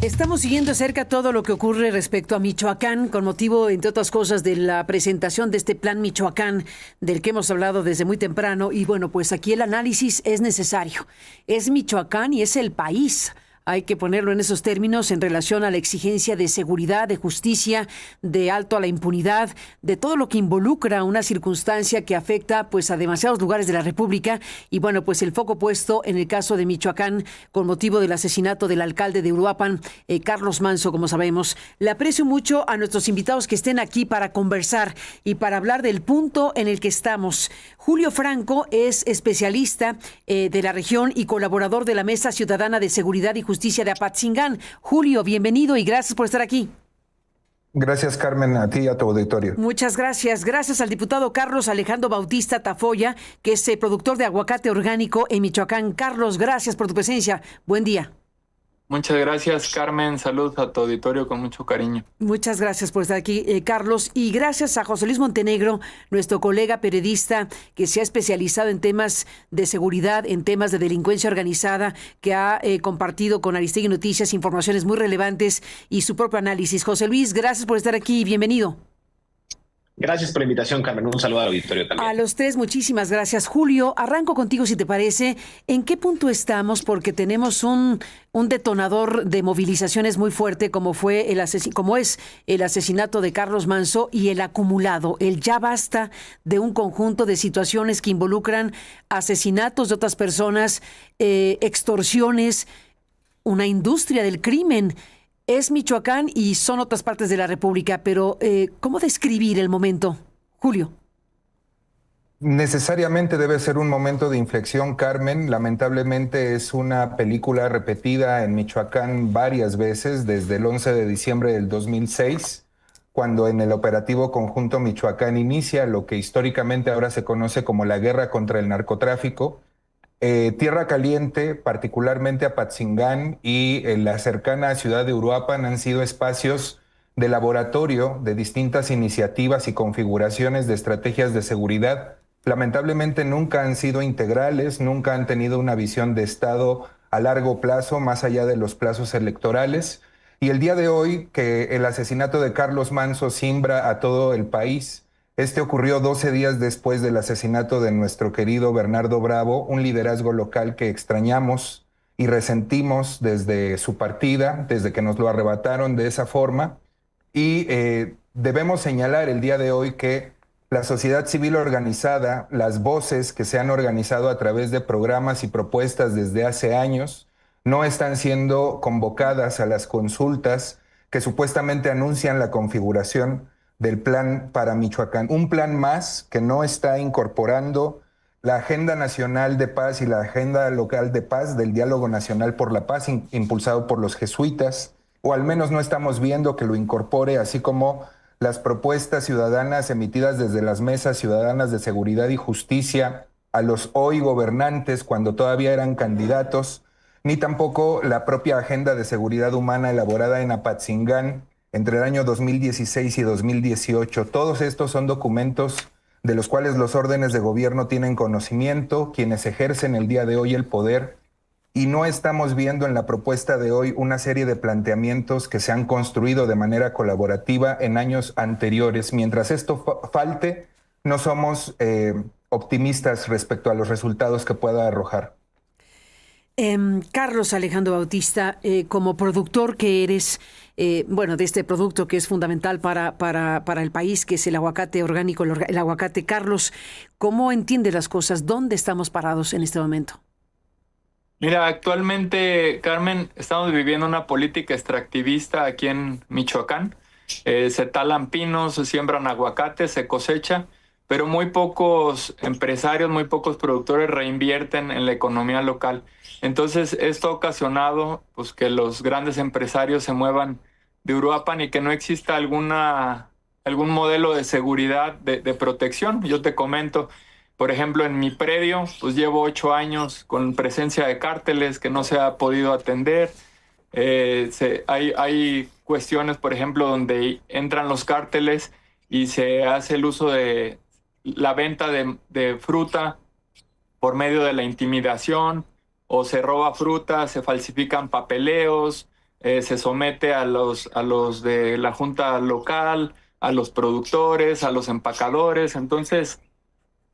Estamos siguiendo de cerca todo lo que ocurre respecto a Michoacán, con motivo, entre otras cosas, de la presentación de este plan Michoacán, del que hemos hablado desde muy temprano. Y bueno, pues aquí el análisis es necesario. Es Michoacán y es el país. Hay que ponerlo en esos términos en relación a la exigencia de seguridad, de justicia, de alto a la impunidad, de todo lo que involucra una circunstancia que afecta pues a demasiados lugares de la República. Y bueno, pues el foco puesto en el caso de Michoacán con motivo del asesinato del alcalde de Uruapan, Carlos Manso, como sabemos. Le aprecio mucho a nuestros invitados que estén aquí para conversar y para hablar del punto en el que estamos. Julio Franco es especialista de la región y colaborador de la Mesa Ciudadana de Seguridad y Justicia de Apatzingán. Julio, bienvenido y gracias por estar aquí. Gracias, Carmen, a ti y a tu auditorio. Muchas gracias. Gracias al diputado Carlos Alejandro Bautista Tafoya, que es productor de aguacate orgánico en Michoacán. Carlos, gracias por tu presencia. Buen día. Muchas gracias, Carmen. Saludos a tu auditorio con mucho cariño. Muchas gracias por estar aquí, Carlos. Y gracias a José Luis Montenegro, nuestro colega periodista que se ha especializado en temas de seguridad, en temas de delincuencia organizada, que ha compartido con Aristegui Noticias informaciones muy relevantes y su propio análisis. José Luis, gracias por estar aquí y bienvenido. Gracias por la invitación, Carmen. Un saludo al auditorio también. A los tres, muchísimas gracias. Julio, arranco contigo si te parece. ¿En qué punto estamos? Porque tenemos un detonador de movilizaciones muy fuerte como es el asesinato de Carlos Manso y el acumulado, el ya basta de un conjunto de situaciones que involucran asesinatos de otras personas, extorsiones, una industria del crimen. Es Michoacán y son otras partes de la República, pero ¿cómo describir el momento, Julio? Necesariamente debe ser un momento de inflexión, Carmen. Lamentablemente es una película repetida en Michoacán varias veces, desde el 11 de diciembre del 2006, cuando en el operativo conjunto Michoacán inicia lo que históricamente ahora se conoce como la guerra contra el narcotráfico. Tierra Caliente, particularmente Apatzingán y la cercana ciudad de Uruapan han sido espacios de laboratorio de distintas iniciativas y configuraciones de estrategias de seguridad. Lamentablemente nunca han sido integrales, nunca han tenido una visión de Estado a largo plazo, más allá de los plazos electorales. Y el día de hoy, que el asesinato de Carlos Manso simbra a todo el país. Este ocurrió 12 días después del asesinato de nuestro querido Bernardo Bravo, un liderazgo local que extrañamos y resentimos desde su partida, desde que nos lo arrebataron de esa forma. Y debemos señalar el día de hoy que la sociedad civil organizada, las voces que se han organizado a través de programas y propuestas desde hace años, no están siendo convocadas a las consultas que supuestamente anuncian la configuración del plan para Michoacán. Un plan más que no está incorporando la Agenda Nacional de Paz y la Agenda Local de Paz del Diálogo Nacional por la Paz, impulsado por los jesuitas, o al menos no estamos viendo que lo incorpore, así como las propuestas ciudadanas emitidas desde las mesas ciudadanas de seguridad y justicia a los hoy gobernantes cuando todavía eran candidatos, ni tampoco la propia Agenda de Seguridad Humana elaborada en Apatzingán entre el año 2016 y 2018. Todos estos son documentos de los cuales los órdenes de gobierno tienen conocimiento, quienes ejercen el día de hoy el poder, y no estamos viendo en la propuesta de hoy una serie de planteamientos que se han construido de manera colaborativa en años anteriores. Mientras esto falte, no somos optimistas respecto a los resultados que pueda arrojar. Carlos Alejandro Bautista, como productor que eres, de este producto que es fundamental para el país, que es el aguacate orgánico, el aguacate. Carlos, ¿cómo entiende las cosas? ¿Dónde estamos parados en este momento? Mira, actualmente, Carmen, estamos viviendo una política extractivista aquí en Michoacán. Se talan pinos, se siembran aguacates, se cosecha, pero muy pocos empresarios, muy pocos productores reinvierten en la economía local. Entonces, esto ha ocasionado pues, que los grandes empresarios se muevan de Uruapan y que no exista algún modelo de seguridad, de protección. Yo te comento, por ejemplo, en mi predio, pues llevo 8 años con presencia de cárteles que no se ha podido atender. Hay cuestiones, por ejemplo, donde entran los cárteles y se hace el uso de la venta de fruta por medio de la intimidación, o se roba fruta, se falsifican papeleos, se somete a los de la junta local, a los productores, a los empacadores. Entonces,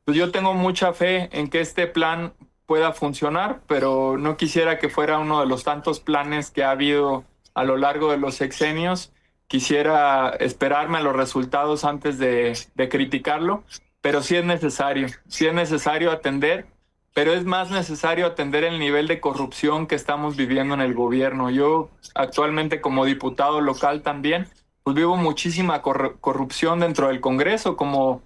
pues yo tengo mucha fe en que este plan pueda funcionar, pero no quisiera que fuera uno de los tantos planes que ha habido a lo largo de los sexenios. Quisiera esperarme a los resultados antes de criticarlo, pero sí es necesario atender, pero es más necesario atender el nivel de corrupción que estamos viviendo en el gobierno. Yo actualmente como diputado local también, pues vivo muchísima corrupción dentro del Congreso, como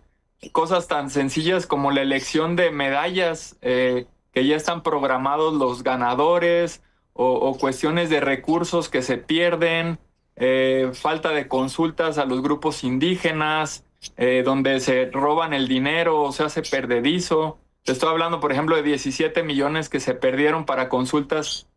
cosas tan sencillas como la elección de medallas, que ya están programados los ganadores, o cuestiones de recursos que se pierden, falta de consultas a los grupos indígenas, donde se roban el dinero o se hace perdedizo. Te estoy hablando, por ejemplo, de 17 millones que se perdieron para consultas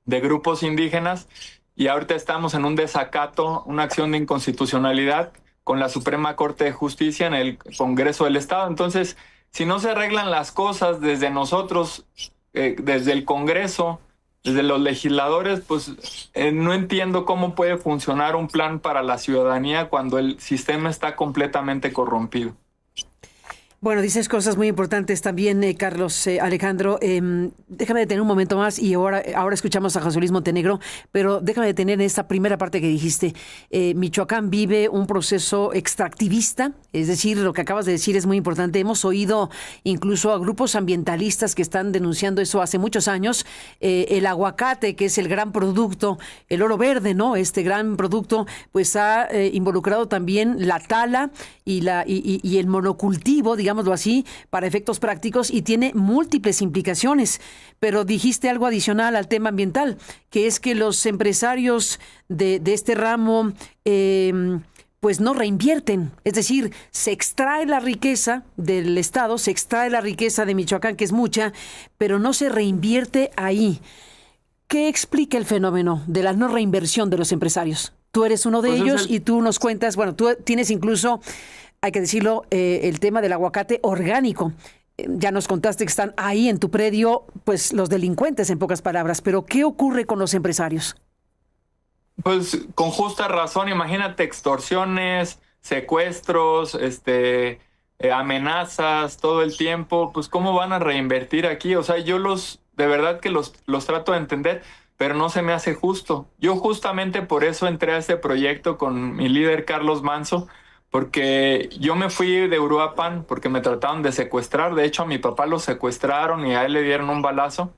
de grupos indígenas, y ahorita estamos en un desacato, una acción de inconstitucionalidad con la Suprema Corte de Justicia en el Congreso del Estado. Entonces, si no se arreglan las cosas desde nosotros, desde el Congreso, desde los legisladores, pues no entiendo cómo puede funcionar un plan para la ciudadanía cuando el sistema está completamente corrompido. Bueno, dices cosas muy importantes también, Carlos Alejandro. Déjame detener un momento más y ahora escuchamos a José Luis Montenegro, pero déjame detener en esta primera parte que dijiste. Michoacán vive un proceso extractivista, es decir, lo que acabas de decir es muy importante. Hemos oído incluso a grupos ambientalistas que están denunciando eso hace muchos años. El aguacate, que es el gran producto, el oro verde, ¿no? Este gran producto, pues ha involucrado también la tala y el monocultivo, digámoslo así, para efectos prácticos, y tiene múltiples implicaciones. Pero dijiste algo adicional al tema ambiental, que es que los empresarios de este ramo pues no reinvierten. Es decir, se extrae la riqueza del Estado, se extrae la riqueza de Michoacán, que es mucha, pero no se reinvierte ahí. ¿Qué explica el fenómeno de la no reinversión de los empresarios? Tú eres uno de ellos y tú nos cuentas, bueno, tú tienes incluso, hay que decirlo, el tema del aguacate orgánico. Ya nos contaste que están ahí en tu predio, pues los delincuentes, en pocas palabras. Pero ¿qué ocurre con los empresarios? Pues con justa razón, imagínate extorsiones, secuestros, amenazas todo el tiempo. Pues ¿cómo van a reinvertir aquí? O sea, yo de verdad que los trato de entender, pero no se me hace justo. Yo justamente por eso entré a este proyecto con mi líder Carlos Manso, porque yo me fui de Uruapan porque me trataron de secuestrar. De hecho, a mi papá lo secuestraron y a él le dieron un balazo.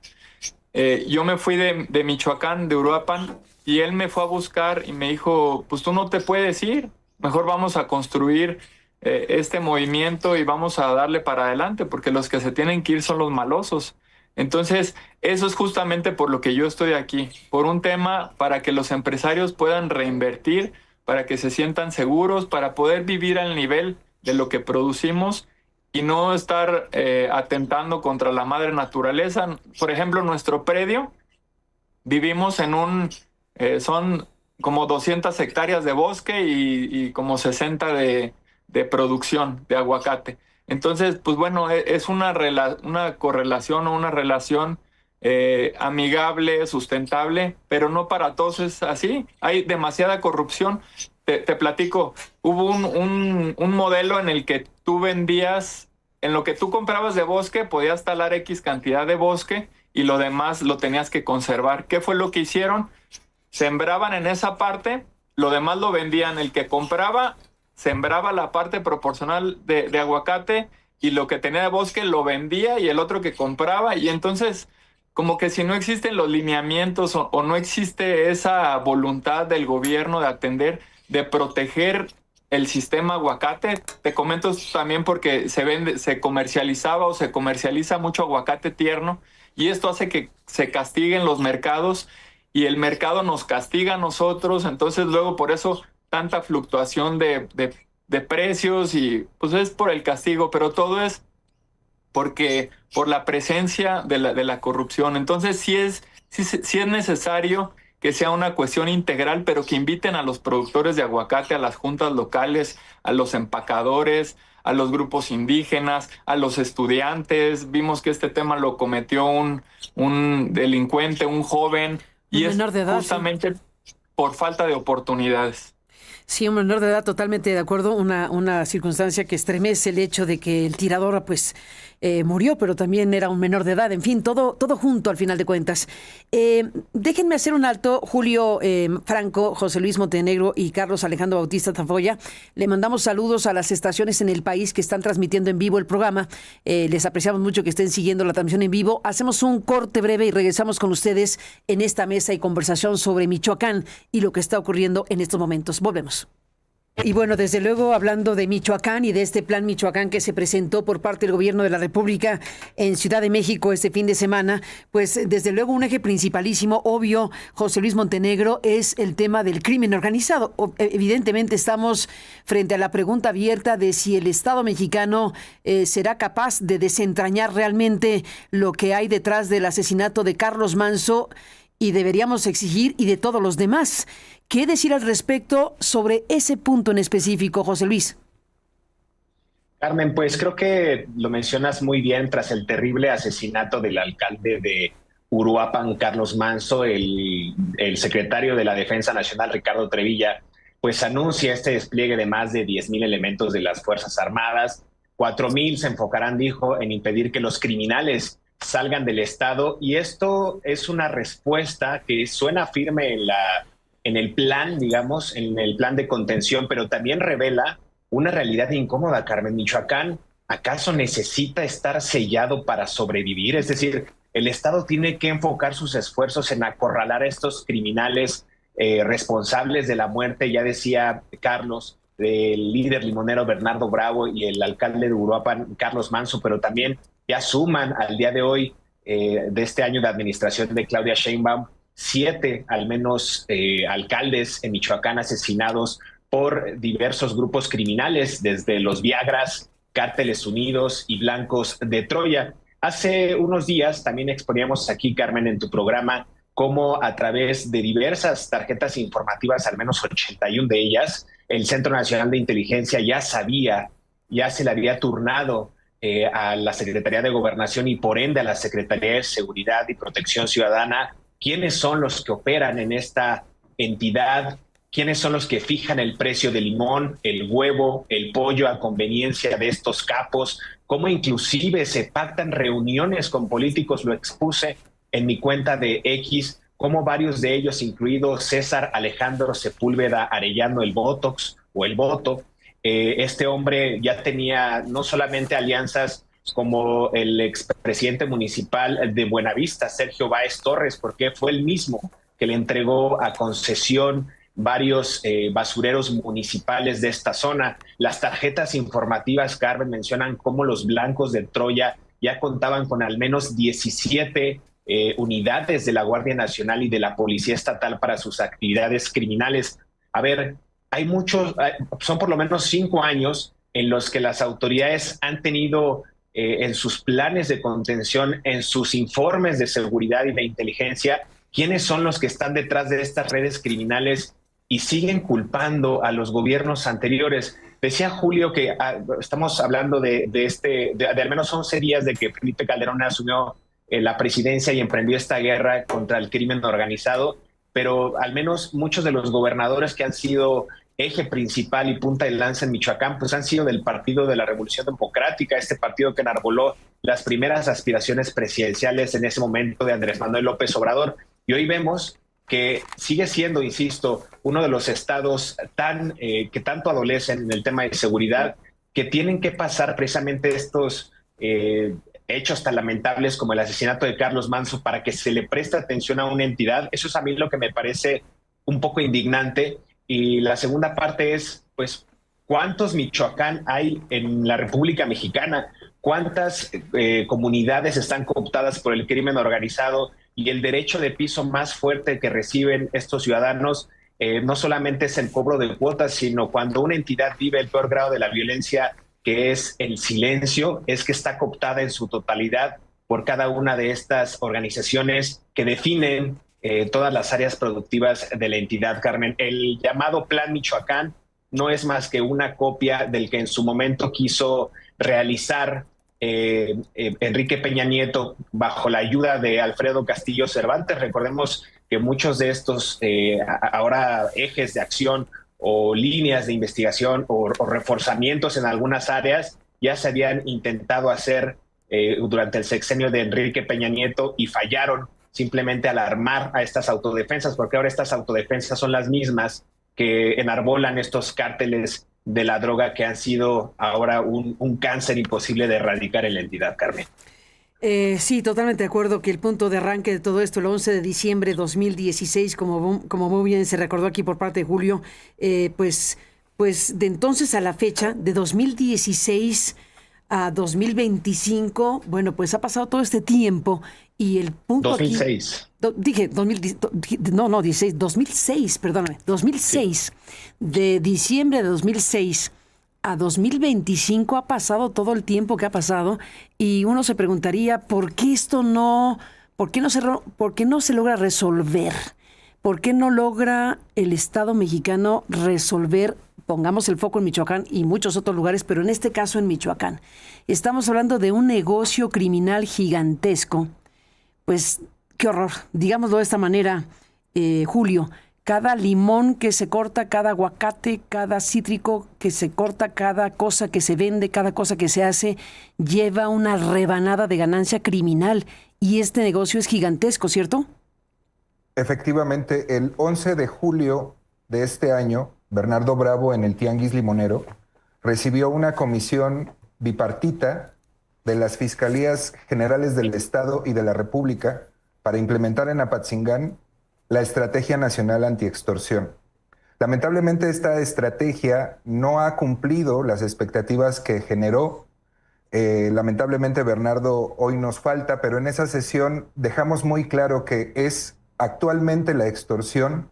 Yo me fui de Michoacán, de Uruapan, y él me fue a buscar y me dijo, pues tú no te puedes ir, mejor vamos a construir este movimiento y vamos a darle para adelante, porque los que se tienen que ir son los malosos. Entonces, eso es justamente por lo que yo estoy aquí, por un tema para que los empresarios puedan reinvertir, para que se sientan seguros, para poder vivir al nivel de lo que producimos y no estar atentando contra la madre naturaleza. Por ejemplo, nuestro predio, vivimos en son como 200 hectáreas de bosque y como 60 de producción de aguacate. Entonces, pues bueno, es una correlación o una relación amigable, sustentable, pero no para todos es así. Hay demasiada corrupción. Te platico, hubo un modelo en el que tú vendías, en lo que tú comprabas de bosque, podías talar X cantidad de bosque y lo demás lo tenías que conservar. ¿Qué fue lo que hicieron? Sembraban en esa parte, lo demás lo vendían. El que compraba sembraba la parte proporcional de aguacate y lo que tenía de bosque lo vendía, y el otro que compraba. Y entonces, como que si no existen los lineamientos o no existe esa voluntad del gobierno de atender, de proteger el sistema aguacate. Te comento también porque se comercializaba o se comercializa mucho aguacate tierno, y esto hace que se castiguen los mercados y el mercado nos castiga a nosotros. Entonces luego por eso tanta fluctuación de precios, y pues es por el castigo, pero todo es por la presencia de la corrupción. Entonces sí es necesario que sea una cuestión integral, pero que inviten a los productores de aguacate, a las juntas locales, a los empacadores, a los grupos indígenas, a los estudiantes. Vimos que este tema lo cometió un delincuente, un joven, y menor de edad, justamente, por falta de oportunidades. Sí, un menor de edad, totalmente de acuerdo. Una circunstancia que estremece el hecho de que el tirador, pues, murió, pero también era un menor de edad. En fin, todo junto al final de cuentas. Déjenme hacer un alto. Julio Franco, José Luis Montenegro y Carlos Alejandro Bautista Tafoya. Le mandamos saludos a las estaciones en el país que están transmitiendo en vivo el programa. Les apreciamos mucho que estén siguiendo la transmisión en vivo. Hacemos un corte breve y regresamos con ustedes en esta mesa y conversación sobre Michoacán y lo que está ocurriendo en estos momentos. Volvemos. Y bueno, desde luego, hablando de Michoacán y de este plan Michoacán que se presentó por parte del gobierno de la República en Ciudad de México este fin de semana, pues desde luego un eje principalísimo, obvio, José Luis Montenegro, es el tema del crimen organizado. Evidentemente estamos frente a la pregunta abierta de si el Estado mexicano será capaz de desentrañar realmente lo que hay detrás del asesinato de Carlos Manzo, y deberíamos exigir, y de todos los demás. ¿Qué decir al respecto sobre ese punto en específico, José Luis? Carmen, pues creo que lo mencionas muy bien. Tras el terrible asesinato del alcalde de Uruapan, Carlos Manzo, el secretario de la Defensa Nacional, Ricardo Trevilla, pues anuncia este despliegue de más de 10,000 elementos de las Fuerzas Armadas. 4,000 se enfocarán, dijo, en impedir que los criminales salgan del Estado, y esto es una respuesta que suena firme en el plan, digamos, en el plan de contención, pero también revela una realidad incómoda, Carmen. Michoacán, ¿acaso necesita estar sellado para sobrevivir? Es decir, el Estado tiene que enfocar sus esfuerzos en acorralar a estos criminales responsables de la muerte, ya decía Carlos, del líder limonero Bernardo Bravo y el alcalde de Uruapan, Carlos Manzo, pero también ya suman al día de hoy, de este año de administración de Claudia Sheinbaum, 7 al menos alcaldes en Michoacán asesinados por diversos grupos criminales, desde los Viagras, Cárteles Unidos y Blancos de Troya. Hace unos días también exponíamos aquí, Carmen, en tu programa, cómo a través de diversas tarjetas informativas, al menos 81 de ellas, el Centro Nacional de Inteligencia ya se le había turnado a la Secretaría de Gobernación y por ende a la Secretaría de Seguridad y Protección Ciudadana quiénes son los que operan en esta entidad, quiénes son los que fijan el precio del limón, el huevo, el pollo a conveniencia de estos capos, cómo inclusive se pactan reuniones con políticos. Lo expuse en mi cuenta de X, cómo varios de ellos, incluido César Alejandro Sepúlveda Arellano, el Botox o el Voto, este hombre ya tenía no solamente alianzas como el expresidente municipal de Buenavista, Sergio Báez Torres, porque fue el mismo que le entregó a concesión varios basureros municipales de esta zona. Las tarjetas informativas, Carmen, mencionan cómo los Blancos de Troya ya contaban con al menos 17 unidades de la Guardia Nacional y de la Policía Estatal para sus actividades criminales. A ver, son por lo menos 5 años en los que las autoridades han tenido en sus planes de contención, en sus informes de seguridad y de inteligencia, quiénes son los que están detrás de estas redes criminales y siguen culpando a los gobiernos anteriores. Decía Julio que estamos hablando de al menos 11 días de que Felipe Calderón asumió la presidencia y emprendió esta guerra contra el crimen organizado, pero al menos muchos de los gobernadores que han sido eje principal y punta de lanza en Michoacán, pues han sido del Partido de la Revolución Democrática, este partido que enarboló las primeras aspiraciones presidenciales en ese momento de Andrés Manuel López Obrador. Y hoy vemos que sigue siendo, insisto, uno de los estados que tanto adolecen en el tema de seguridad, que tienen que pasar precisamente estos hechos tan lamentables como el asesinato de Carlos Manzo para que se le preste atención a una entidad. Eso es a mí lo que me parece un poco indignante. Y la segunda parte es, pues, ¿cuántos Michoacán hay en la República Mexicana? ¿Cuántas comunidades están cooptadas por el crimen organizado? Y el derecho de piso más fuerte que reciben estos ciudadanos no solamente es el cobro de cuotas, sino cuando una entidad vive el peor grado de la violencia, que es el silencio, es que está cooptada en su totalidad por cada una de estas organizaciones que definen todas las áreas productivas de la entidad, Carmen. El llamado Plan Michoacán no es más que una copia del que en su momento quiso realizar Enrique Peña Nieto bajo la ayuda de Alfredo Castillo Cervantes. Recordemos que muchos de estos ahora ejes de acción o líneas de investigación o reforzamientos en algunas áreas ya se habían intentado hacer durante el sexenio de Enrique Peña Nieto y fallaron simplemente al armar a estas autodefensas, porque ahora estas autodefensas son las mismas que enarbolan estos cárteles de la droga que han sido ahora un cáncer imposible de erradicar en la entidad, Carmen. Sí, totalmente de acuerdo que el punto de arranque de todo esto, el 11 de diciembre de 2016, como muy bien se recordó aquí por parte de Julio, pues de entonces a la fecha, de 2016 a 2025, bueno, pues ha pasado todo este tiempo y el punto 2006. Aquí... Dije 2006, perdóname, 2006. Sí. De diciembre de 2006 a 2025 ha pasado todo el tiempo que ha pasado y uno se preguntaría por qué por qué no se logra resolver, por qué no logra el Estado mexicano resolver, pongamos el foco en Michoacán y muchos otros lugares, pero en este caso en Michoacán. Estamos hablando de un negocio criminal gigantesco, pues qué horror, digámoslo de esta manera, Julio. Cada limón que se corta, cada aguacate, cada cítrico que se corta, cada cosa que se vende, cada cosa que se hace, lleva una rebanada de ganancia criminal. Y este negocio es gigantesco, ¿cierto? Efectivamente, el 11 de julio de este año, Bernardo Bravo, en el Tianguis Limonero, recibió una comisión bipartita de las Fiscalías Generales del Estado y de la República para implementar en Apatzingán la Estrategia Nacional Antiextorsión. Lamentablemente esta estrategia no ha cumplido las expectativas que generó. Lamentablemente Bernardo hoy nos falta, pero en esa sesión dejamos muy claro que es actualmente la extorsión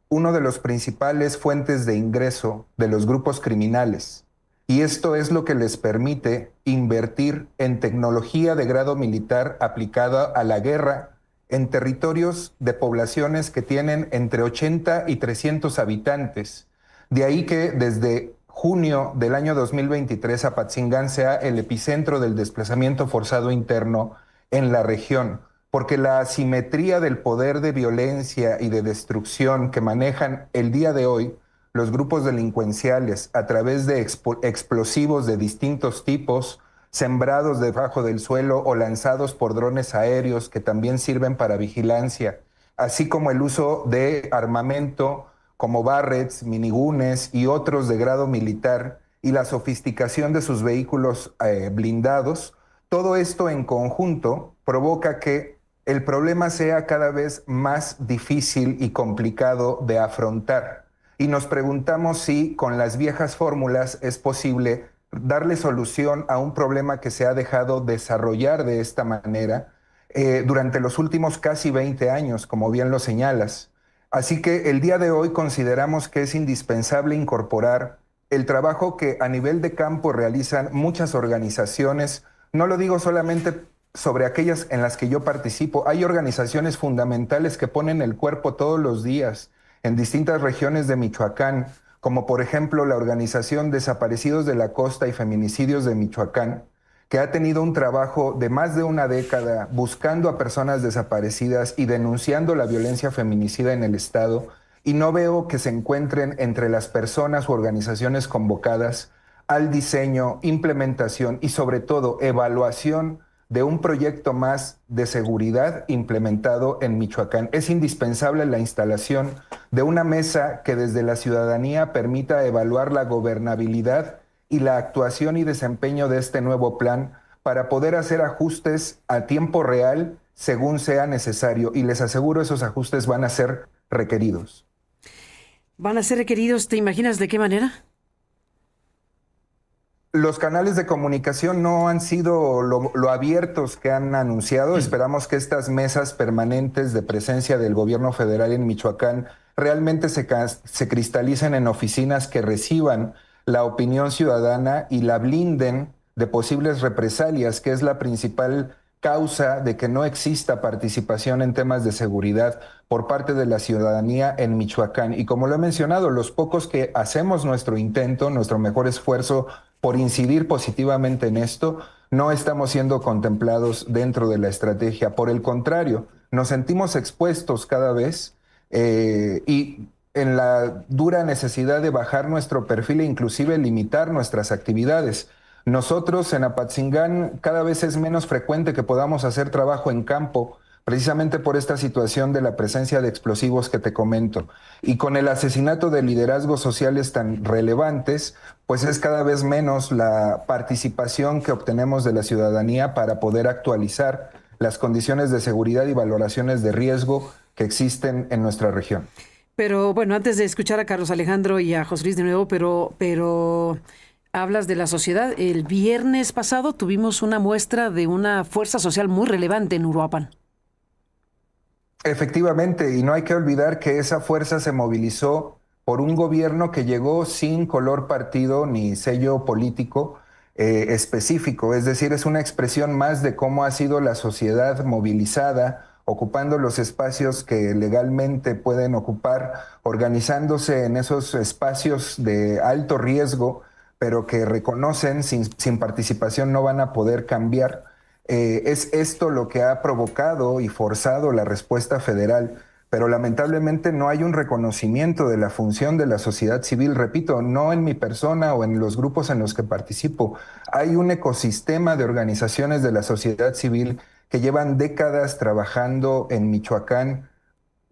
uno de los principales fuentes de ingreso de los grupos criminales. Y esto es lo que les permite invertir en tecnología de grado militar aplicada a la guerra en territorios de poblaciones que tienen entre 80 y 300 habitantes. De ahí que desde junio del año 2023 Apatzingán sea el epicentro del desplazamiento forzado interno en la región, porque la asimetría del poder de violencia y de destrucción que manejan el día de hoy los grupos delincuenciales a través de explosivos de distintos tipos, sembrados debajo del suelo o lanzados por drones aéreos que también sirven para vigilancia, así como el uso de armamento como Barretts, minigunes y otros de grado militar y la sofisticación de sus vehículos blindados, todo esto en conjunto provoca que el problema sea cada vez más difícil y complicado de afrontar. Y nos preguntamos si con las viejas fórmulas es posible darle solución a un problema que se ha dejado desarrollar de esta manera durante los últimos casi 20 años, como bien lo señalas. Así que el día de hoy consideramos que es indispensable incorporar el trabajo que a nivel de campo realizan muchas organizaciones. No lo digo solamente sobre aquellas en las que yo participo. Hay organizaciones fundamentales que ponen el cuerpo todos los días en distintas regiones de Michoacán, como por ejemplo la organización Desaparecidos de la Costa y Feminicidios de Michoacán, que ha tenido un trabajo de más de una década buscando a personas desaparecidas y denunciando la violencia feminicida en el Estado, y no veo que se encuentren entre las personas u organizaciones convocadas al diseño, implementación y sobre todo evaluación de un proyecto más de seguridad implementado en Michoacán. Es indispensable la instalación de una mesa que desde la ciudadanía permita evaluar la gobernabilidad y la actuación y desempeño de este nuevo plan para poder hacer ajustes a tiempo real según sea necesario. Y les aseguro, esos ajustes van a ser requeridos. ¿Van a ser requeridos? ¿Te imaginas de qué manera? Los canales de comunicación no han sido lo abiertos que han anunciado. Esperamos que estas mesas permanentes de presencia del gobierno federal en Michoacán realmente se cristalicen en oficinas que reciban la opinión ciudadana y la blinden de posibles represalias, que es la principal causa de que no exista participación en temas de seguridad por parte de la ciudadanía en Michoacán. Y como lo he mencionado, los pocos que hacemos nuestro intento, nuestro mejor esfuerzo por incidir positivamente en esto, no estamos siendo contemplados dentro de la estrategia. Por el contrario, nos sentimos expuestos cada vez y en la dura necesidad de bajar nuestro perfil e inclusive limitar nuestras actividades. Nosotros en Apatzingán cada vez es menos frecuente que podamos hacer trabajo en campo, precisamente por esta situación de la presencia de explosivos que te comento. Y con el asesinato de liderazgos sociales tan relevantes, pues es cada vez menos la participación que obtenemos de la ciudadanía para poder actualizar las condiciones de seguridad y valoraciones de riesgo que existen en nuestra región. Pero bueno, antes de escuchar a Carlos Alejandro y a José Luis de nuevo, pero hablas de la sociedad. El viernes pasado tuvimos una muestra de una fuerza social muy relevante en Uruapan. Efectivamente, y no hay que olvidar que esa fuerza se movilizó por un gobierno que llegó sin color partido ni sello político específico, es decir, es una expresión más de cómo ha sido la sociedad movilizada, ocupando los espacios que legalmente pueden ocupar, organizándose en esos espacios de alto riesgo, pero que reconocen sin participación no van a poder cambiar. Es esto lo que ha provocado y forzado la respuesta federal, pero lamentablemente no hay un reconocimiento de la función de la sociedad civil, repito, no en mi persona o en los grupos en los que participo. Hay un ecosistema de organizaciones de la sociedad civil que llevan décadas trabajando en Michoacán,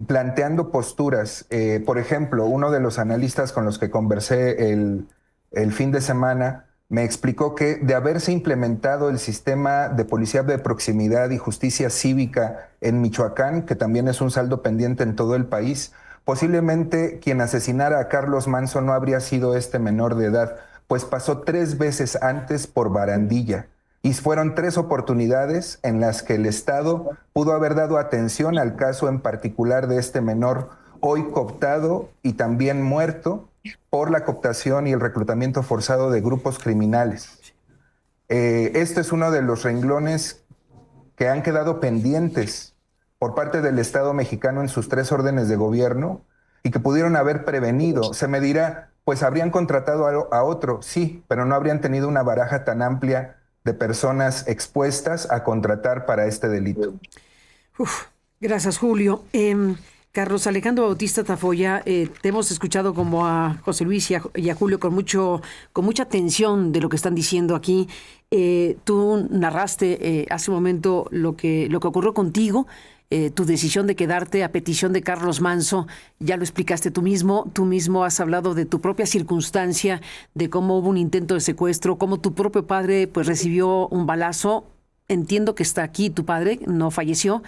planteando posturas. Por ejemplo, uno de los analistas con los que conversé el fin de semana me explicó que de haberse implementado el sistema de policía de proximidad y justicia cívica en Michoacán, que también es un saldo pendiente en todo el país, posiblemente quien asesinara a Carlos Manso no habría sido este menor de edad, pues pasó 3 veces antes por Barandilla. Y fueron 3 oportunidades en las que el Estado pudo haber dado atención al caso en particular de este menor, hoy cooptado y también muerto por la cooptación y el reclutamiento forzado de grupos criminales. Este es uno de los renglones que han quedado pendientes por parte del Estado mexicano en sus 3 órdenes de gobierno y que pudieron haber prevenido. Se me dirá, pues habrían contratado a otro, sí, pero no habrían tenido una baraja tan amplia de personas expuestas a contratar para este delito. Gracias, Julio. Carlos Alejandro Bautista Tafoya, te hemos escuchado como a José Luis y a Julio con mucha atención de lo que están diciendo aquí. Tú narraste hace un momento lo que ocurrió contigo, tu decisión de quedarte a petición de Carlos Manso. Ya lo explicaste tú mismo has hablado de tu propia circunstancia, de cómo hubo un intento de secuestro, cómo tu propio padre pues recibió un balazo. Entiendo que está aquí tu padre, no falleció,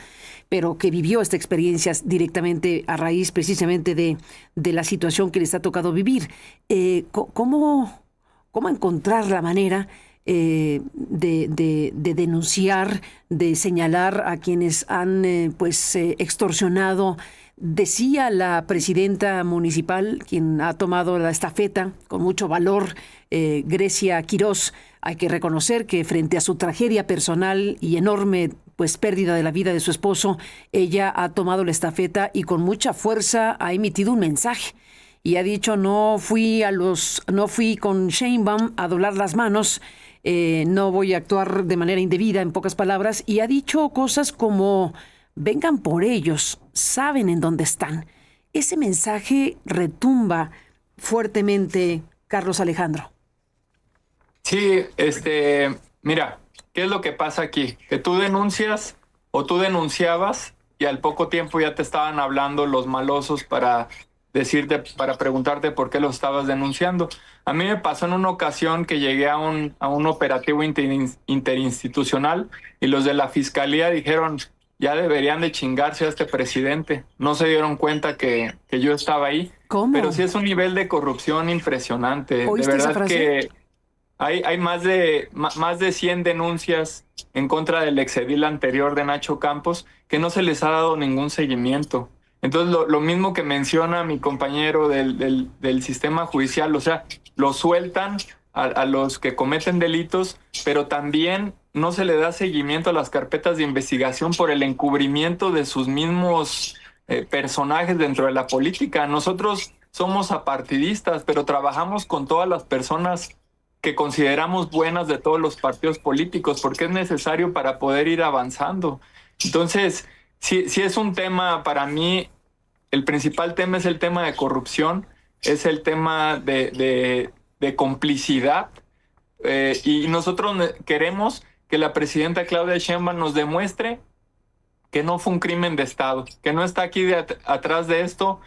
pero que vivió esta experiencia directamente a raíz precisamente de la situación que les ha tocado vivir. ¿Cómo encontrar la manera de denunciar, de señalar a quienes han extorsionado? Decía la presidenta municipal, quien ha tomado la estafeta con mucho valor, Grecia Quirós, hay que reconocer que frente a su tragedia personal y enorme pérdida de la vida de su esposo, ella ha tomado la estafeta y con mucha fuerza ha emitido un mensaje y ha dicho: no fui con Sheinbaum a doblar las manos, no voy a actuar de manera indebida, en pocas palabras, y ha dicho cosas como: vengan por ellos, saben en dónde están. Ese mensaje retumba fuertemente, Carlos Alejandro. Sí, mira, ¿qué es lo que pasa aquí? Que tú denuncias o tú denunciabas y al poco tiempo ya te estaban hablando los malosos para preguntarte por qué lo estabas denunciando. A mí me pasó en una ocasión que llegué a un operativo interinstitucional y los de la fiscalía dijeron: ya deberían de chingarse a este presidente. No se dieron cuenta que yo estaba ahí. ¿Cómo? Pero sí es un nivel de corrupción impresionante. ¿Oíste de verdad esa frase? Que hay más de 100 denuncias en contra del exedil anterior de Nacho Campos que no se les ha dado ningún seguimiento. Entonces, lo mismo que menciona mi compañero del sistema judicial, o sea, lo sueltan a los que cometen delitos, pero también no se le da seguimiento a las carpetas de investigación por el encubrimiento de sus mismos personajes dentro de la política. Nosotros somos apartidistas, pero trabajamos con todas las personas que consideramos buenas de todos los partidos políticos, porque es necesario para poder ir avanzando. Entonces, sí es un tema para mí. El principal tema es el tema de corrupción, es el tema de complicidad. Y nosotros queremos que la presidenta Claudia Sheinbaum nos demuestre que no fue un crimen de Estado, que no está aquí atrás de esto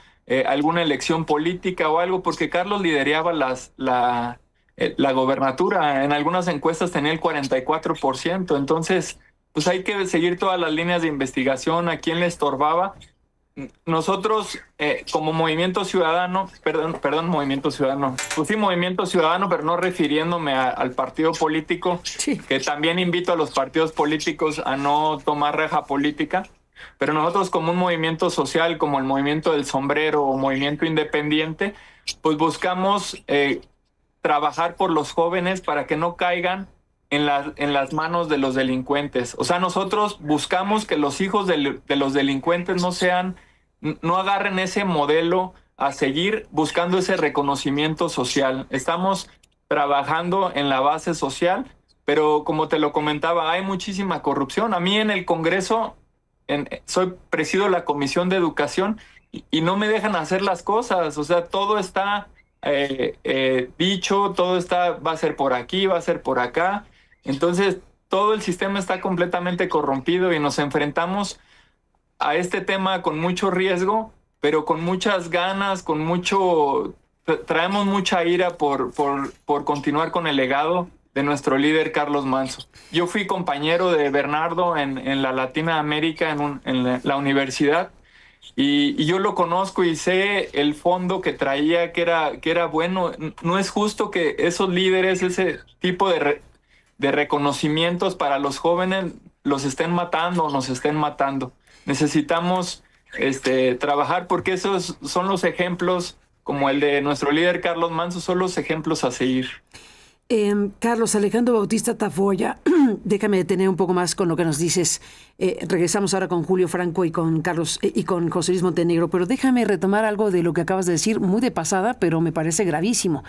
alguna elección política o algo, porque Carlos lideraba la gobernatura. En algunas encuestas tenía el 44%. Entonces, pues hay que seguir todas las líneas de investigación, a quién le estorbaba. Nosotros, como Movimiento Ciudadano, Movimiento Ciudadano, pues sí, Movimiento Ciudadano, pero no refiriéndome al partido político, Sí. que también invito a los partidos políticos a no tomar reja política, pero nosotros como un movimiento social, como el Movimiento del Sombrero o Movimiento Independiente, pues buscamos trabajar por los jóvenes para que no caigan en las manos de los delincuentes. O sea, nosotros buscamos que los hijos de los delincuentes no agarren ese modelo a seguir buscando ese reconocimiento social. Estamos trabajando en la base social, pero como te lo comentaba, hay muchísima corrupción. A mí en el Congreso presido la Comisión de Educación y no me dejan hacer las cosas. O sea, todo está dicho, todo va a ser por aquí, va a ser por acá. Entonces, todo el sistema está completamente corrompido y nos enfrentamos a este tema con mucho riesgo, pero con muchas ganas, traemos mucha ira por continuar con el legado de nuestro líder Carlos Manso. Yo fui compañero de Bernardo en la Latina América, en la universidad, y yo lo conozco y sé el fondo que traía, que era bueno. No es justo que esos líderes, ese tipo de reconocimientos para los jóvenes, los estén matando o nos estén matando. Necesitamos trabajar, porque esos son los ejemplos, como el de nuestro líder Carlos Manso, son los ejemplos a seguir. Carlos Alejandro Bautista Tafoya, déjame detener un poco más con lo que nos dices. Regresamos ahora con Julio Franco y con Carlos y con José Luis Montenegro, pero déjame retomar algo de lo que acabas de decir, muy de pasada, pero me parece gravísimo.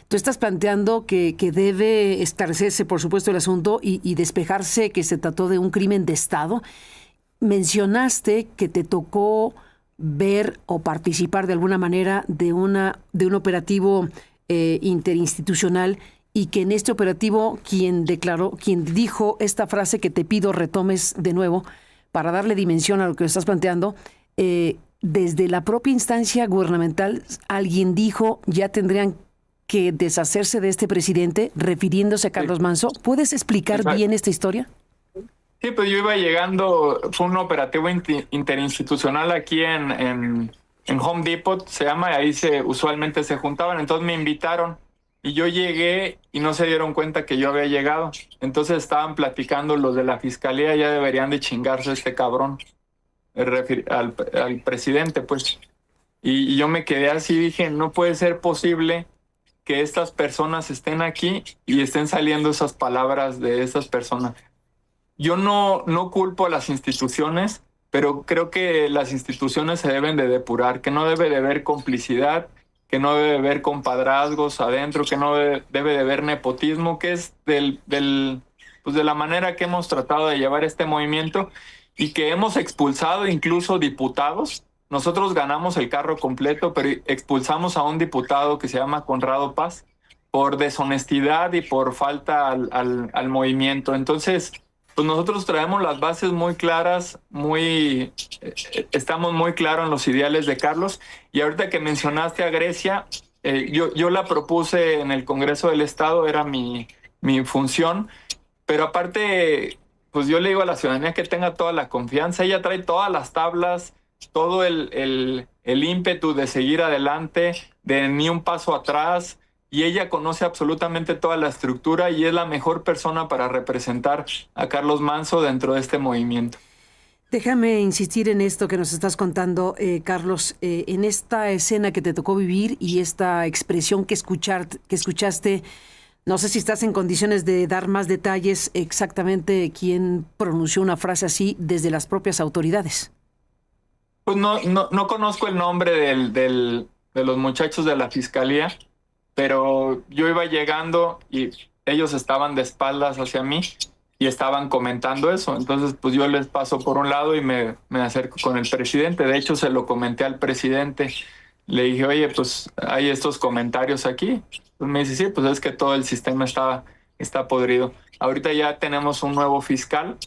Tú estás planteando que debe esclarecerse, por supuesto, el asunto y despejarse que se trató de un crimen de Estado. Mencionaste que te tocó ver o participar de alguna manera de un operativo interinstitucional, y que en este operativo quien dijo esta frase que te pido retomes de nuevo para darle dimensión a lo que estás planteando, desde la propia instancia gubernamental alguien dijo ya tendrían que deshacerse de este presidente, refiriéndose a Carlos Manso. ¿Puedes explicar bien esta historia? Sí, pues yo iba llegando, fue un operativo interinstitucional aquí en Home Depot, se llama, ahí usualmente se juntaban, entonces me invitaron y yo llegué y no se dieron cuenta que yo había llegado. Entonces estaban platicando los de la fiscalía, ya deberían de chingarse a este cabrón, al presidente, pues. Y yo me quedé así, dije, no puede ser posible que estas personas estén aquí y estén saliendo esas palabras de estas personas. Yo no culpo a las instituciones, pero creo que las instituciones se deben de depurar, que no debe de haber complicidad, que no debe de haber compadrazgos adentro, que no debe de haber nepotismo, que es pues de la manera que hemos tratado de llevar este movimiento y que hemos expulsado incluso diputados. Nosotros ganamos el carro completo, pero expulsamos a un diputado que se llama Conrado Paz por deshonestidad y por falta al movimiento. Entonces, pues nosotros traemos las bases muy claras, estamos muy claros en los ideales de Carlos. Y ahorita que mencionaste a Grecia, yo la propuse en el Congreso del Estado, era mi función, pero aparte, pues yo le digo a la ciudadanía que tenga toda la confianza. Ella trae todas las tablas, todo el ímpetu de seguir adelante, de ni un paso atrás. Y ella conoce absolutamente toda la estructura y es la mejor persona para representar a Carlos Manso dentro de este movimiento. Déjame insistir en esto que nos estás contando, Carlos, en esta escena que te tocó vivir y esta expresión que escuchaste. No sé si estás en condiciones de dar más detalles exactamente quién pronunció una frase así desde las propias autoridades. Pues no conozco el nombre de los muchachos de la fiscalía, pero yo iba llegando y ellos estaban de espaldas hacia mí y estaban comentando eso. Entonces, pues yo les paso por un lado y me acerco con el presidente. De hecho, se lo comenté al presidente. Le dije, oye, pues hay estos comentarios aquí. Pues me dice, sí, pues es que todo el sistema está podrido. Ahorita ya tenemos un nuevo fiscal,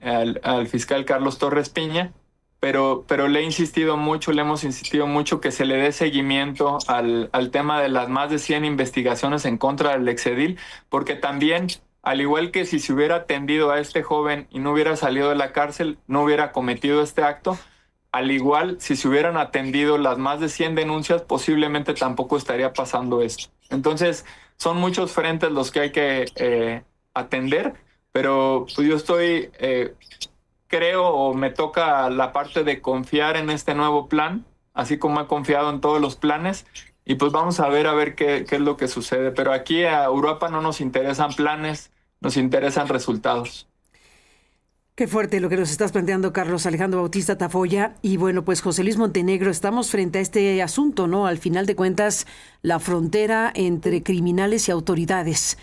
al fiscal Carlos Torres Piña, pero le he insistido mucho, le hemos insistido mucho que se le dé seguimiento al tema de las más de 100 investigaciones en contra del exedil, porque también, al igual que si se hubiera atendido a este joven y no hubiera salido de la cárcel, no hubiera cometido este acto, al igual, si se hubieran atendido las más de 100 denuncias, posiblemente tampoco estaría pasando esto. Entonces, son muchos frentes los que hay que atender, pero pues yo estoy... creo o me toca la parte de confiar en este nuevo plan, así como he confiado en todos los planes, y pues vamos a ver qué es lo que sucede. Pero aquí a Uruapan no nos interesan planes, nos interesan resultados. Qué fuerte lo que nos estás planteando, Carlos Alejandro Bautista Tafoya. Y bueno, pues José Luis Montenegro, estamos frente a este asunto, ¿no? Al final de cuentas, la frontera entre criminales y autoridades.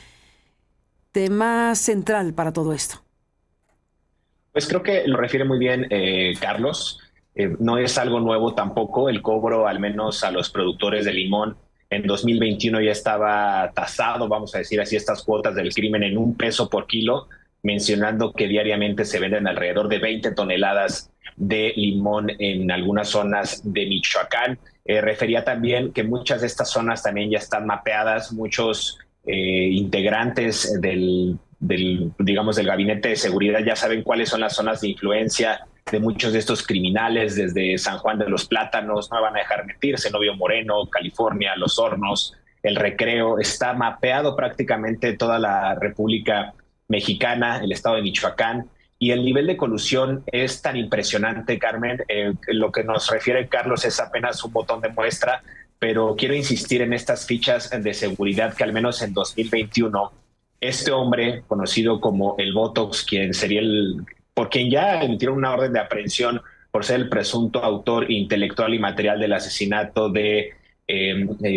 Tema central para todo esto. Pues creo que lo refiere muy bien Carlos. No es algo nuevo tampoco. El cobro, al menos a los productores de limón, en 2021 ya estaba tasado, vamos a decir así, estas cuotas del crimen en $1 por kilo, mencionando que diariamente se venden alrededor de 20 toneladas de limón en algunas zonas de Michoacán. Refería también que muchas de estas zonas también ya están mapeadas, muchos integrantes del gabinete de seguridad ya saben cuáles son las zonas de influencia de muchos de estos criminales, desde San Juan de los Plátanos, no van a dejar mentirse, Novio Moreno, California, Los Hornos, El Recreo. Está mapeado prácticamente toda la República Mexicana, el estado de Michoacán, y el nivel de colusión es tan impresionante, Carmen. Lo que nos refiere Carlos es apenas un botón de muestra, pero quiero insistir en estas fichas de seguridad que al menos en 2021 este hombre, conocido como el Botox, por quien ya emitieron una orden de aprehensión por ser el presunto autor intelectual y material del asesinato de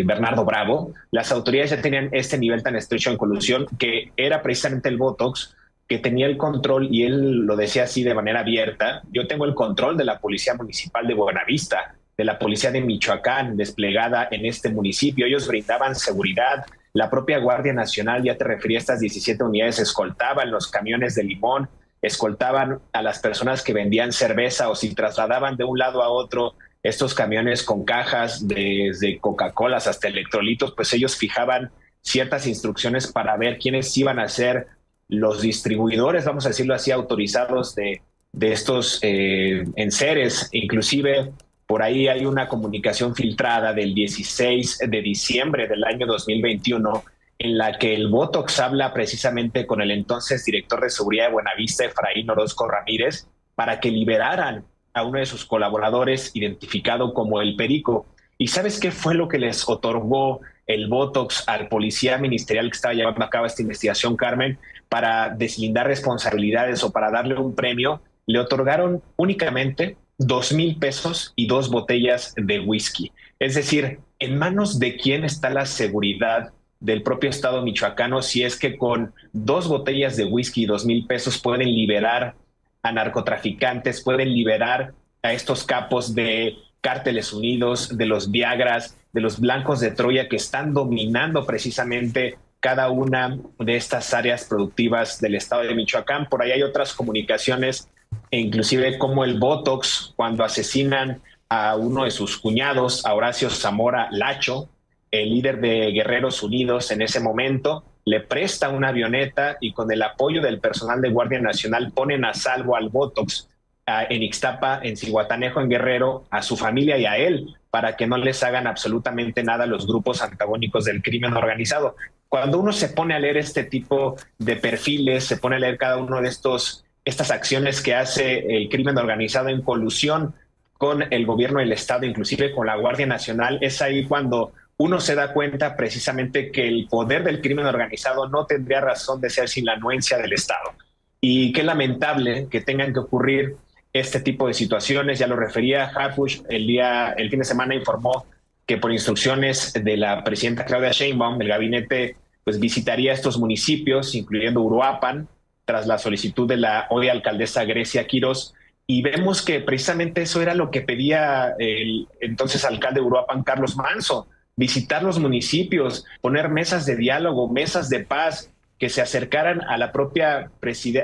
Bernardo Bravo, las autoridades ya tenían este nivel tan estrecho en colusión que era precisamente el Botox que tenía el control, y él lo decía así de manera abierta: yo tengo el control de la Policía Municipal de Buenavista, de la Policía de Michoacán desplegada en este municipio. Ellos brindaban seguridad. La propia Guardia Nacional, ya te refería, a estas 17 unidades escoltaban los camiones de limón, escoltaban a las personas que vendían cerveza, o si trasladaban de un lado a otro estos camiones con cajas desde Coca-Colas hasta electrolitos, pues ellos fijaban ciertas instrucciones para ver quiénes iban a ser los distribuidores, vamos a decirlo así, autorizados de estos enseres. Inclusive por ahí hay una comunicación filtrada del 16 de diciembre del año 2021 en la que el Botox habla precisamente con el entonces director de seguridad de Buenavista, Efraín Orozco Ramírez, para que liberaran a uno de sus colaboradores identificado como el Perico. ¿Y sabes qué fue lo que les otorgó el Botox al policía ministerial que estaba llevando a cabo esta investigación, Carmen? Para deslindar responsabilidades o para darle un premio, le otorgaron únicamente $2,000 y 2 botellas de whisky. Es decir, ¿en manos de quién está la seguridad del propio estado michoacano si es que con 2 botellas de whisky y $2,000 pueden liberar a narcotraficantes, pueden liberar a estos capos de Cárteles Unidos, de los Viagras, de los Blancos de Troya, que están dominando precisamente cada una de estas áreas productivas del estado de Michoacán? Por ahí hay otras comunicaciones, e inclusive como el Botox, cuando asesinan a uno de sus cuñados, a Horacio Zamora Lacho, el líder de Guerreros Unidos en ese momento, le presta una avioneta y con el apoyo del personal de Guardia Nacional ponen a salvo al Botox en Ixtapa, en Zihuatanejo, en Guerrero, a su familia y a él, para que no les hagan absolutamente nada los grupos antagónicos del crimen organizado. Cuando uno se pone a leer este tipo de perfiles, se pone a leer cada uno de estas acciones que hace el crimen organizado en colusión con el gobierno del estado, inclusive con la Guardia Nacional, es ahí cuando uno se da cuenta precisamente que el poder del crimen organizado no tendría razón de ser sin la anuencia del Estado. Y qué lamentable que tengan que ocurrir este tipo de situaciones. Ya lo refería Harfuch, el fin de semana informó que por instrucciones de la presidenta Claudia Sheinbaum, el gabinete pues visitaría estos municipios, incluyendo Uruapan, tras la solicitud de la hoy alcaldesa Grecia Quirós, y vemos que precisamente eso era lo que pedía el entonces alcalde de Uruapan, Carlos Manso: visitar los municipios, poner mesas de diálogo, mesas de paz, que se acercaran a la propia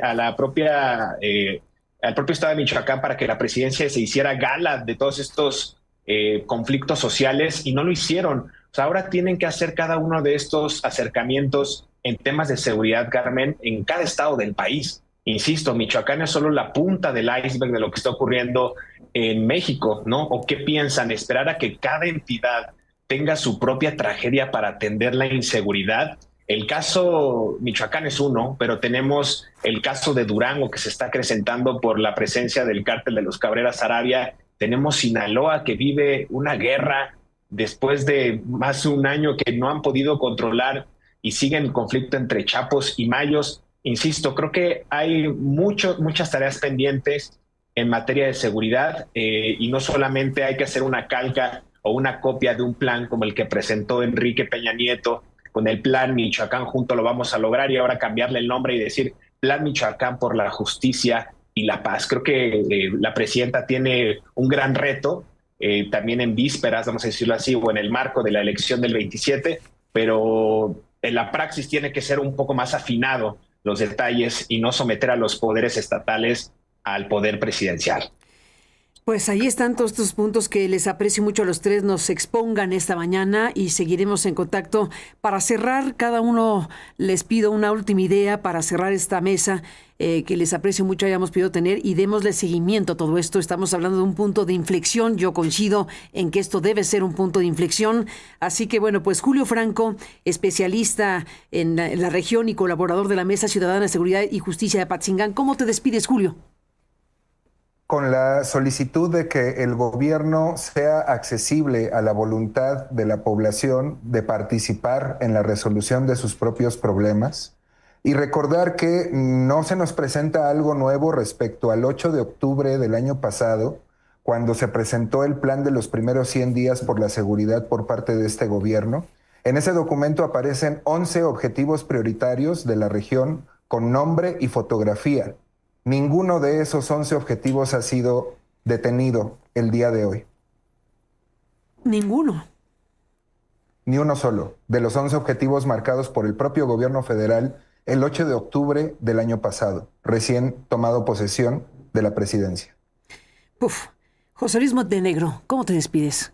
al propio estado de Michoacán, para que la presidencia se hiciera gala de todos estos conflictos sociales, y no lo hicieron. O sea, ahora tienen que hacer cada uno de estos acercamientos en temas de seguridad, Carmen, en cada estado del país. Insisto, Michoacán es solo la punta del iceberg de lo que está ocurriendo en México, ¿no? ¿O qué piensan? ¿Esperar a que cada entidad tenga su propia tragedia para atender la inseguridad? El caso Michoacán es uno, pero tenemos el caso de Durango, que se está acrecentando por la presencia del cártel de los Cabrera Saravia. Tenemos Sinaloa, que vive una guerra después de más de un año que no han podido controlar, y sigue el conflicto entre Chapos y Mayos. Insisto, creo que hay muchas tareas pendientes en materia de seguridad, y no solamente hay que hacer una calca o una copia de un plan como el que presentó Enrique Peña Nieto con el Plan Michoacán Junto Lo Vamos a Lograr, y ahora cambiarle el nombre y decir Plan Michoacán por la Justicia y la Paz. Creo que la presidenta tiene un gran reto, también en vísperas, vamos a decirlo así, o en el marco de la elección del 27, pero en la praxis tiene que ser un poco más afinado los detalles y no someter a los poderes estatales al poder presidencial. Pues ahí están todos estos puntos que les aprecio mucho a los tres nos expongan esta mañana, y seguiremos en contacto para cerrar. Cada uno les pido una última idea para cerrar esta mesa, que les aprecio mucho hayamos podido tener, y démosle seguimiento a todo esto. Estamos hablando de un punto de inflexión. Yo coincido en que esto debe ser un punto de inflexión. Así que bueno, pues Julio Franco, especialista en la región y colaborador de la Mesa Ciudadana de Seguridad y Justicia de Apatzingán. ¿Cómo te despides, Julio? Con la solicitud de que el gobierno sea accesible a la voluntad de la población de participar en la resolución de sus propios problemas, y recordar que no se nos presenta algo nuevo respecto al 8 de octubre del año pasado, cuando se presentó el plan de los primeros 100 días por la seguridad por parte de este gobierno. En ese documento aparecen 11 objetivos prioritarios de la región con nombre y fotografía. Ninguno de esos 11 objetivos ha sido detenido el día de hoy. Ninguno. Ni uno solo, de los 11 objetivos marcados por el propio gobierno federal el 8 de octubre del año pasado, recién tomado posesión de la presidencia. José Luis Montenegro, ¿cómo te despides?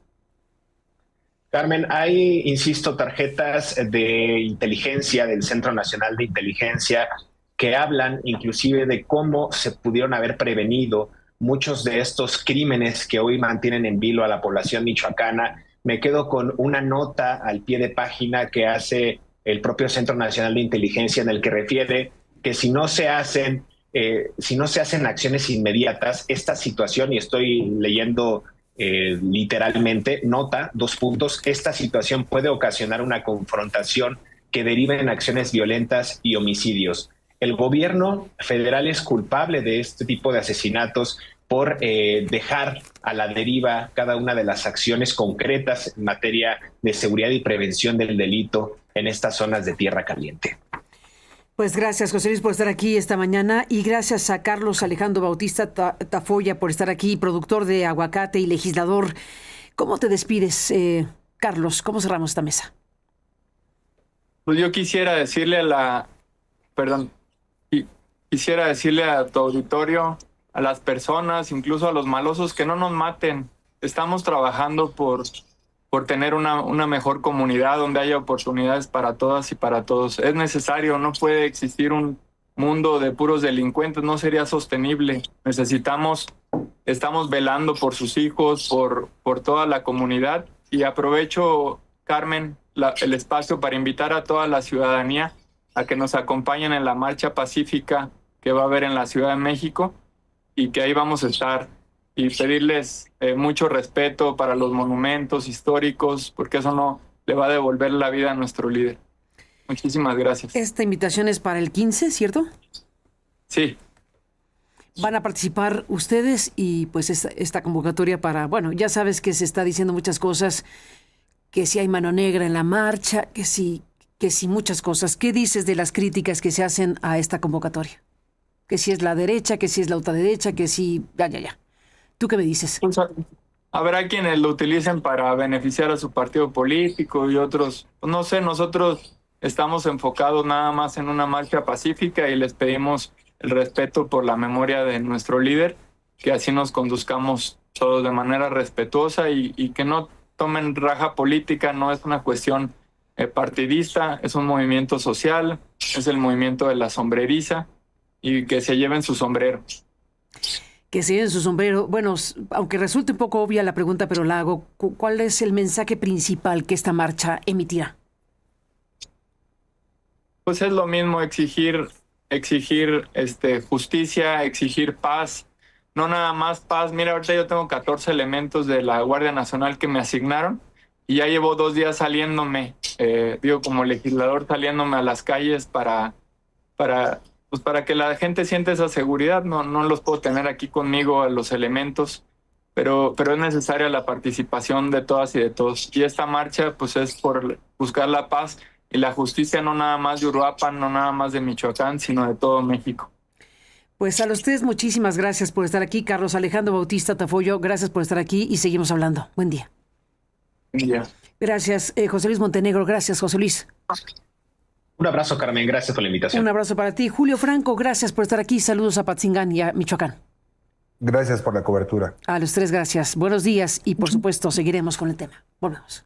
Carmen, hay, insisto, tarjetas de inteligencia del Centro Nacional de Inteligencia que hablan inclusive de cómo se pudieron haber prevenido muchos de estos crímenes que hoy mantienen en vilo a la población michoacana. Me quedo con una nota al pie de página que hace el propio Centro Nacional de Inteligencia, en el que refiere que si no se hacen acciones inmediatas, esta situación, y estoy leyendo literalmente, nota, 2 puntos, esta situación puede ocasionar una confrontación que derive en acciones violentas y homicidios. El gobierno federal es culpable de este tipo de asesinatos por dejar a la deriva cada una de las acciones concretas en materia de seguridad y prevención del delito en estas zonas de tierra caliente. Pues gracias, José Luis, por estar aquí esta mañana, y gracias a Carlos Alejandro Bautista Tafoya por estar aquí, productor de Aguacate y legislador. ¿Cómo te despides, Carlos? ¿Cómo cerramos esta mesa? Pues yo quisiera decirle quisiera decirle a tu auditorio, a las personas, incluso a los malosos, que no nos maten. Estamos trabajando por tener una mejor comunidad donde haya oportunidades para todas y para todos. Es necesario, no puede existir un mundo de puros delincuentes, no sería sostenible. Estamos velando por sus hijos, por toda la comunidad, y aprovecho, Carmen, el espacio para invitar a toda la ciudadanía a que nos acompañen en la marcha pacífica que va a haber en la Ciudad de México, y que ahí vamos a estar, y pedirles mucho respeto para los monumentos históricos, porque eso no le va a devolver la vida a nuestro líder. Muchísimas gracias. Esta invitación es para el 15, ¿cierto? Sí. Van a participar ustedes, y pues esta convocatoria para, bueno, ya sabes que se está diciendo muchas cosas, que si hay mano negra en la marcha, que si muchas cosas. ¿Qué dices de las críticas que se hacen a esta convocatoria? Que si es la derecha, que si es la ultraderecha, que si... Ya. ¿Tú qué me dices? Pues, habrá quienes lo utilicen para beneficiar a su partido político y otros, pues, no sé, nosotros estamos enfocados nada más en una marcha pacífica y les pedimos el respeto por la memoria de nuestro líder, que así nos conduzcamos todos de manera respetuosa y que no tomen raja política, no es una cuestión partidista, es un movimiento social, es el movimiento de la sombreriza y que se lleven su sombrero. Que se lleven su sombrero. Bueno, aunque resulte un poco obvia la pregunta, pero la hago. ¿Cuál es el mensaje principal que esta marcha emitirá? Pues es lo mismo, exigir justicia, exigir paz, no nada más paz. Mira, ahorita yo tengo 14 elementos de la Guardia Nacional que me asignaron y ya llevo 2 días saliéndome, como legislador, saliéndome a las calles para que la gente sienta esa seguridad. No los puedo tener aquí conmigo a los elementos, pero es necesaria la participación de todas y de todos. Y esta marcha pues es por buscar la paz y la justicia, no nada más de Uruapan, no nada más de Michoacán, sino de todo México. Pues a los tres muchísimas gracias por estar aquí. Carlos Alejandro Bautista Tafolla, gracias por estar aquí y seguimos hablando. Buen día. Buen día. Gracias, José Luis Montenegro. Gracias, José Luis. Un abrazo, Carmen. Gracias por la invitación. Un abrazo para ti. Julio Franco, gracias por estar aquí. Saludos a Patzingán y a Michoacán. Gracias por la cobertura. A los tres, gracias. Buenos días y, por supuesto, seguiremos con el tema. Volvemos.